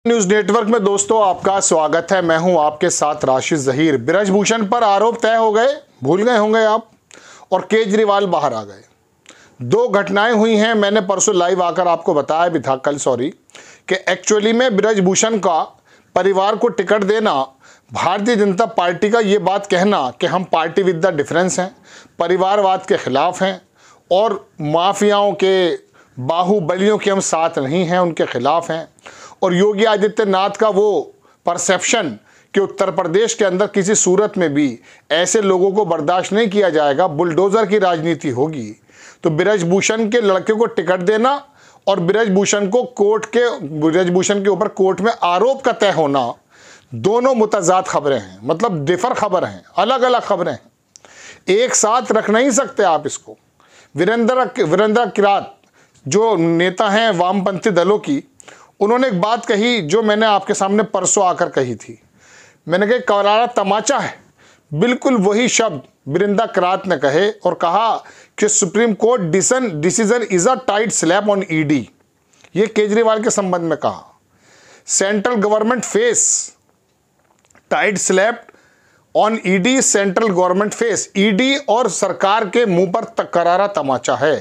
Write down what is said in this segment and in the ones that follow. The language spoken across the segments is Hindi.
न्यूज नेटवर्क में दोस्तों आपका स्वागत है। मैं हूं आपके साथ राशिद जहीर। ब्रजभूषण पर आरोप तय हो गए, भूल गए होंगे आप, और केजरीवाल बाहर आ गए। दो घटनाएं हुई हैं। मैंने परसों लाइव आकर आपको बताया भी था, कल सॉरी, कि एक्चुअली में ब्रजभूषण का परिवार को टिकट देना, भारतीय जनता पार्टी का ये बात कहना कि हम पार्टी विद द डिफरेंस हैं, परिवारवाद के खिलाफ हैं और माफियाओं के, बाहुबलियों के हम साथ नहीं हैं, उनके खिलाफ हैं। और योगी आदित्यनाथ का वो परसेप्शन कि उत्तर प्रदेश के अंदर किसी सूरत में भी ऐसे लोगों को बर्दाश्त नहीं किया जाएगा, बुलडोज़र की राजनीति होगी। तो ब्रजभूषण के लड़के को टिकट देना और ब्रजभूषण के ऊपर कोर्ट में आरोप का तय होना, दोनों मुतज़ाद खबरें हैं, मतलब डिफर खबर हैं, अलग अलग खबरें हैं, एक साथ रख नहीं सकते आप इसको। वीरेंद्र किरात जो नेता हैं वामपंथी दलों की, उन्होंने एक बात कही जो मैंने आपके सामने परसों आकर कही थी। मैंने कहा करारा तमाचा है, बिल्कुल वही शब्द वीरेंद्र किरात ने कहे और कहा कि supreme court decision is a tight slap on ED. ये केजरीवाल के संबंध में कहा। Central government face tight slap on ED, central government face, ED और सरकार के मुंह पर करारा तमाचा है।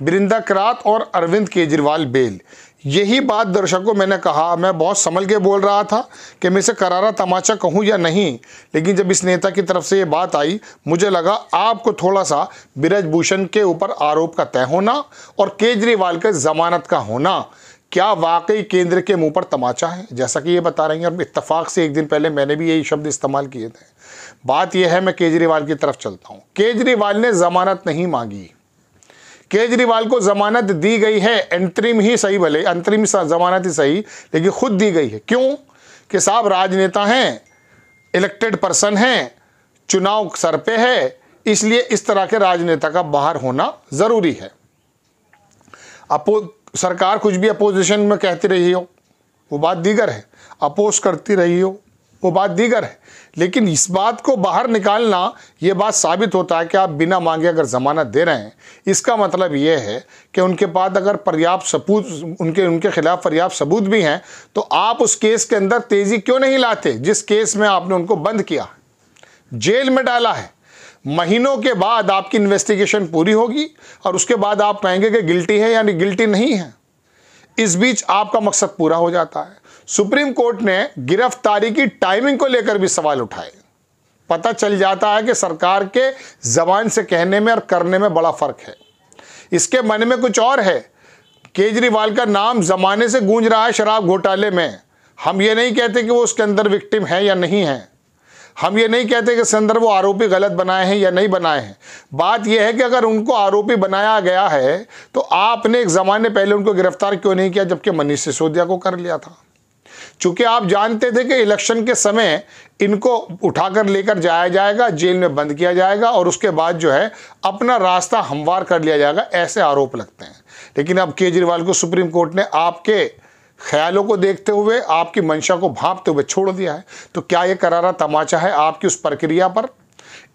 वीरेंद्र किरात और अरविंद केजरीवाल बेल। यही बात दर्शकों मैंने कहा, मैं बहुत संभल के बोल रहा था कि मैं इसे करारा तमाचा कहूं या नहीं, लेकिन जब इस नेता की तरफ से ये बात आई, मुझे लगा आपको थोड़ा सा ब्रजभूषण के ऊपर आरोप का तय होना और केजरीवाल के जमानत का होना क्या वाकई केंद्र के मुंह पर तमाचा है, जैसा कि ये बता रही हैं। और इत्तेफाक से एक दिन पहले मैंने भी यही शब्द इस्तेमाल किए थे। बात यह है, मैं केजरीवाल की तरफ चलता हूँ। केजरीवाल ने जमानत नहीं मांगी, केजरीवाल को जमानत दी गई है, अंतरिम ही सही, भले अंतरिम जमानत ही सही, लेकिन खुद दी गई है। क्यों? कि साहब राजनेता हैं, इलेक्टेड पर्सन हैं, चुनाव सर पे है, इसलिए इस तरह के राजनेता का बाहर होना जरूरी है। सरकार कुछ भी अपोजिशन में कहती रही हो वो बात दीगर है, अपोज करती रही हो वो बात दीगर है, लेकिन इस बात को बाहर निकालना, ये बात साबित होता है कि आप बिना मांगे अगर जमानत दे रहे हैं, इसका मतलब ये है कि उनके पास अगर पर्याप्त सबूत, उनके खिलाफ पर्याप्त सबूत भी हैं, तो आप उस केस के अंदर तेजी क्यों नहीं लाते जिस केस में आपने उनको बंद किया, जेल में डाला है। महीनों के बाद आपकी इन्वेस्टिगेशन पूरी होगी और उसके बाद आप कहेंगे कि गिल्टी है यानी गिल्टी नहीं है। इस बीच आपका मकसद पूरा हो जाता है। सुप्रीम कोर्ट ने गिरफ्तारी की टाइमिंग को लेकर भी सवाल उठाए। पता चल जाता है कि सरकार के जबान से कहने में और करने में बड़ा फर्क है। इसके मन में कुछ और है। केजरीवाल का नाम जमाने से गूंज रहा है शराब घोटाले में। हम ये नहीं कहते कि वो उसके अंदर विक्टिम है या नहीं है, हम ये नहीं कहते कि इसके अंदर वो आरोपी गलत बनाए हैं या नहीं बनाए हैं। बात यह है कि अगर उनको आरोपी बनाया गया है तो आपने एक ज़माने पहले उनको गिरफ्तार क्यों नहीं किया, जबकि मनीष सिसोदिया को कर लिया था। चूंकि आप जानते थे कि इलेक्शन के समय इनको उठाकर लेकर जाया जाएगा, जेल में बंद किया जाएगा और उसके बाद जो है अपना रास्ता हमवार कर लिया जाएगा, ऐसे आरोप लगते हैं। लेकिन अब केजरीवाल को सुप्रीम कोर्ट ने आपके ख्यालों को देखते हुए, आपकी मंशा को भांपते हुए छोड़ दिया है। तो क्या यह करारा तमाचा है आपकी उस प्रक्रिया पर,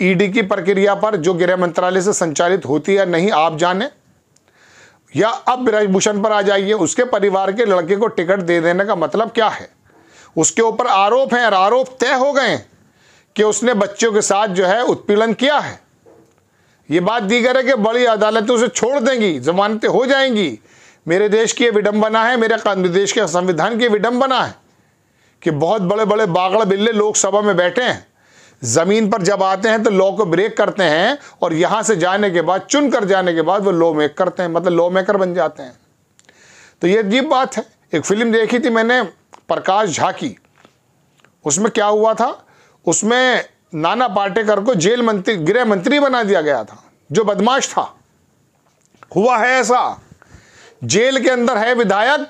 ईडी की प्रक्रिया पर, जो गृह मंत्रालय से संचालित होती है नहीं आप जाने? या अब ब्रजभूषण पर आ जाइए, उसके परिवार के लड़के को टिकट दे देने का मतलब क्या है? उसके ऊपर आरोप है और आरोप तय हो गए कि उसने बच्चों के साथ जो है उत्पीड़न किया है। ये बात दीगर है कि बड़ी अदालतें उसे छोड़ देंगी, जमानतें हो जाएंगी। मेरे देश की ये विडंबना है, मेरे देश के संविधान की विडंबना है कि बहुत बड़े बड़े बागड़ बिल्ले लोकसभा में बैठे हैं, जमीन पर जब आते हैं तो लॉ को ब्रेक करते हैं और यहां से जाने के बाद, चुन कर जाने के बाद वो लॉ मेक करते हैं, मतलब लॉ मेकर बन जाते हैं। तो ये अजीब बात है। एक फिल्म देखी थी मैंने प्रकाश झा की, उसमें क्या हुआ था, उसमें नाना पाटेकर को गृह मंत्री बना दिया गया था, जो बदमाश था। हुआ है ऐसा, जेल के अंदर है विधायक,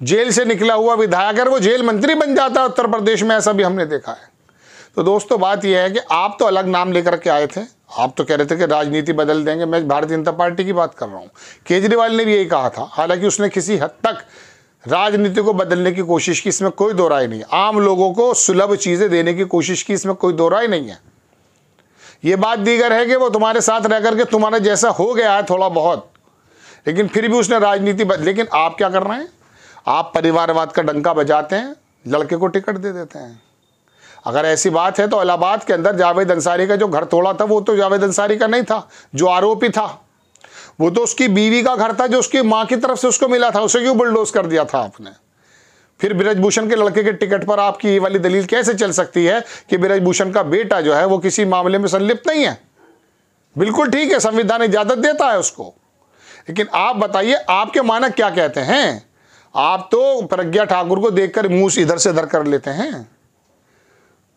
जेल से निकला हुआ विधायक है, वो जेल मंत्री बन जाता है उत्तर प्रदेश में, ऐसा भी हमने देखा है। तो दोस्तों बात यह है कि आप तो अलग नाम लेकर के आए थे, आप तो कह रहे थे कि राजनीति बदल देंगे। मैं भारतीय जनता पार्टी की बात कर रहा हूँ। केजरीवाल ने भी यही कहा था, हालांकि उसने किसी हद तक राजनीति को बदलने की कोशिश की, इसमें कोई दो राय नहीं। आम लोगों को सुलभ चीज़ें देने की कोशिश की, इसमें कोई दो राय नहीं है। ये बात दीगर है कि वो तुम्हारे साथ रह करके तुम्हारे जैसा हो गया है थोड़ा बहुत, लेकिन फिर भी उसने राजनीति लेकिन आप क्या कर रहे हैं? आप परिवारवाद का डंका बजाते हैं, लड़के को टिकट दे देते हैं। अगर ऐसी बात है तो इलाहाबाद के अंदर जावेद अंसारी का जो घर तोड़ा था वो तो जावेद अंसारी का नहीं था, जो आरोपी था वो तो उसकी बीवी का घर था, जो उसकी माँ की तरफ से उसको मिला था। उसे क्यों बुलडोज कर दिया था आपने? फिर बृजभूषण के लड़के के टिकट पर आपकी ये वाली दलील कैसे चल सकती है कि बृजभूषण का बेटा जो है वो किसी मामले में संलिप्त नहीं है? बिल्कुल ठीक है, संविधान इजाजत देता है उसको, लेकिन आप बताइए आपके मानक क्या कहते हैं? आप तो प्रज्ञा ठाकुर को देखकर मुंह इधर से इधर कर लेते हैं।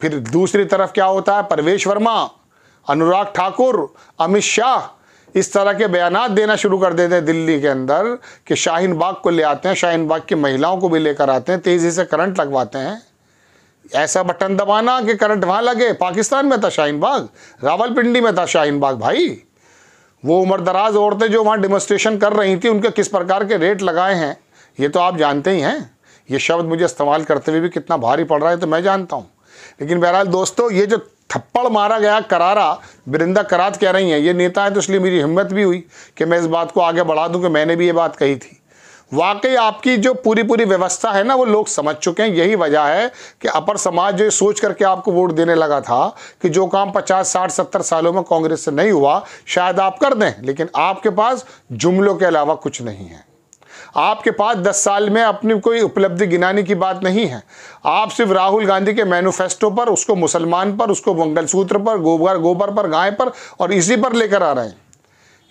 फिर दूसरी तरफ क्या होता है? परवेश वर्मा, अनुराग ठाकुर, अमित शाह इस तरह के बयानात देना शुरू कर देते हैं दिल्ली के अंदर कि शाहीन बाग को ले आते हैं, शाहीन बाग की महिलाओं को भी लेकर आते हैं, तेजी से करंट लगवाते हैं। ऐसा बटन दबाना कि करंट वहां लगे। पाकिस्तान में था शाहीन बाग, रावलपिंडी में था शाहीन बाग। भाई वो उम्रदराज औरतें जो वहां डेमोन्स्ट्रेशन कर रही थी उनके किस प्रकार के रेट लगाए हैं ये तो आप जानते ही हैं। ये शब्द मुझे इस्तेमाल करते हुए भी कितना भारी पड़ रहा है तो मैं जानता हूँ। लेकिन बहरहाल दोस्तों, ये जो थप्पड़ मारा गया करारा, वृंदा करात कह रही हैं ये नेता है, तो इसलिए मेरी हिम्मत भी हुई कि मैं इस बात को आगे बढ़ा दूं कि मैंने भी ये बात कही थी। वाकई आपकी जो पूरी व्यवस्था है ना वो लोग समझ चुके हैं। यही वजह है कि अपर समाज जो सोच करके आपको वोट देने लगा था कि जो काम 50, 60, 70 सालों में कांग्रेस से नहीं हुआ शायद आप कर दें, लेकिन आपके पास जुमलों के अलावा कुछ नहीं है। आपके पास 10 साल में अपनी कोई उपलब्धि गिनाने की बात नहीं है। आप सिर्फ राहुल गांधी के मैनिफेस्टो पर, उसको मुसलमान पर, उसको मंगलसूत्र पर, गोबर पर, गाय पर और इसी पर लेकर आ रहे हैं।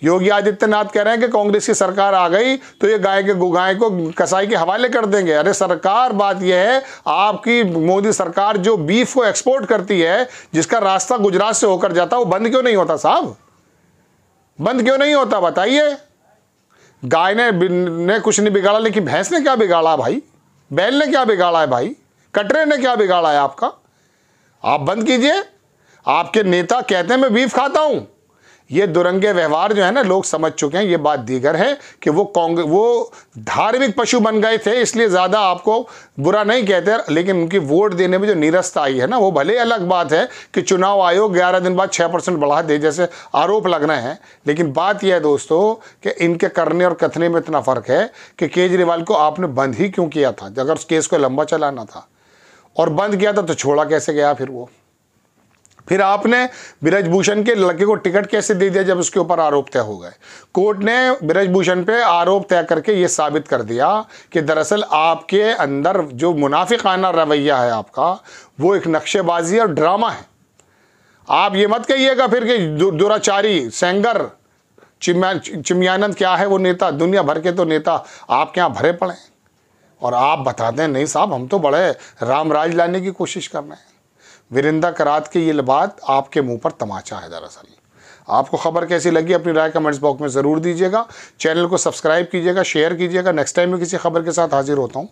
योगी आदित्यनाथ कह रहे हैं कि कांग्रेस की सरकार आ गई तो ये गाय को कसाई के हवाले कर देंगे। अरे सरकार, बात यह है आपकी मोदी सरकार जो बीफ को एक्सपोर्ट करती है, जिसका रास्ता गुजरात से होकर जाता है, वो बंद क्यों नहीं होता साहब? बंद क्यों नहीं होता बताइए? गाय ने कुछ नहीं बिगाड़ा, लेकिन भैंस ने क्या बिगाड़ा भाई? बैल ने क्या बिगाड़ा है भाई? कटरे ने क्या बिगाड़ा है आपका? आप बंद कीजिए। आपके नेता कहते हैं मैं बीफ खाता हूं। ये दुरंगे व्यवहार जो है ना लोग समझ चुके हैं। ये बात दीगर है कि वो धार्मिक पशु बन गए थे, इसलिए ज़्यादा आपको बुरा नहीं कहते, लेकिन उनकी वोट देने में जो नीरसता आई है ना वो भले अलग बात है कि चुनाव आयोग 11 दिन बाद 6% बढ़ा दे जैसे आरोप लग रहे हैं। लेकिन बात यह है दोस्तों कि इनके करने और कथने में इतना फ़र्क है कि केजरीवाल को आपने बंद ही क्यों किया था? अगर उस केस को लंबा चलाना था और बंद किया था तो छोड़ा कैसे गया फिर आपने बृजभूषण के लड़के को टिकट कैसे दे दिया जब उसके ऊपर आरोप तय हो गए? कोर्ट ने बृजभूषण पे आरोप तय करके ये साबित कर दिया कि दरअसल आपके अंदर जो मुनाफिकाना रवैया है आपका, वो एक नक्शेबाजी और ड्रामा है। आप ये मत कहिएगा फिर कि दुराचारी सेंगर चिमयानंद क्या है वो नेता, दुनिया भर के तो नेता आपके यहाँ भरे पड़े हैं और आप बताते हैं नहीं साहब हम तो बड़े रामराज लाने की कोशिश कर रहे हैं। वीरेंद्र करात की ये बात आपके मुंह पर तमाचा है। दरअसल आपको खबर कैसी लगी अपनी राय कमेंट्स बॉक्स में ज़रूर दीजिएगा। चैनल को सब्सक्राइब कीजिएगा, शेयर कीजिएगा। नेक्स्ट टाइम में किसी खबर के साथ हाजिर होता हूँ।